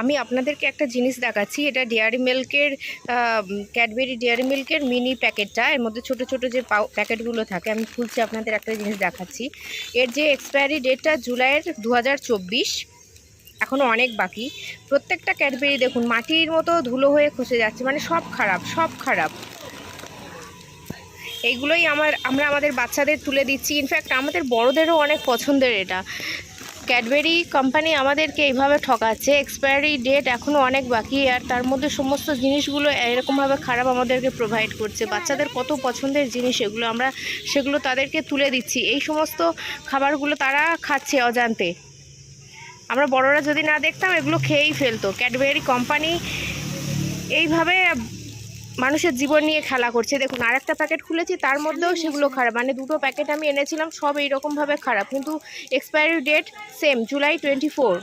আমি আপনাদেরকে একটা জিনিস দেখাচ্ছি। এটা ডেয়ারি মিল্কের ক্যাডবেরি ডেয়ারি মিল্কের মিনি প্যাকেটটা। এর মধ্যে ছোট ছোট যে প্যাকেটগুলো থাকে, আমি খুলছি আপনাদের একটা জিনিস দেখাচ্ছি। এর যে এক্সপায়ারি ডেটটা জুলাইয়ের 2024, এখনও অনেক বাকি। প্রত্যেকটা ক্যাডবেরি দেখুন মাটির মতো ধুলো হয়ে খসে যাচ্ছে, মানে সব খারাপ, সব খারাপ। এইগুলোই আমরা আমাদের বাচ্চাদের তুলে দিচ্ছি। ইনফ্যাক্ট আমাদের বড়দেরও অনেক পছন্দের এটা। ক্যাডবেরি কোম্পানি আমাদেরকে এইভাবে ঠকাচ্ছে, এক্সপায়ারি ডেট এখনও অনেক বাকি, আর তার মধ্যে সমস্ত জিনিসগুলো এরকমভাবে খারাপ আমাদেরকে প্রোভাইড করছে। বাচ্চাদের কত পছন্দের জিনিস এগুলো, আমরা সেগুলো তাদেরকে তুলে দিচ্ছি। এই সমস্ত খাবারগুলো তারা খাচ্ছে অজান্তে। আমরা বড়রা যদি না দেখতাম, এগুলো খেয়েই ফেলতো। ক্যাডবেরি কোম্পানি এইভাবে মানুষের জীবন নিয়ে খেলা করছে। দেখুন আরেকটা প্যাকেট খুলেছি, তার মধ্যেও সেগুলো খারাপ। মানে দুটো প্যাকেট আমি এনেছিলাম, সব এইরকমভাবে খারাপ, কিন্তু এক্সপায়ারি ডেট সেম, জুলাই 24।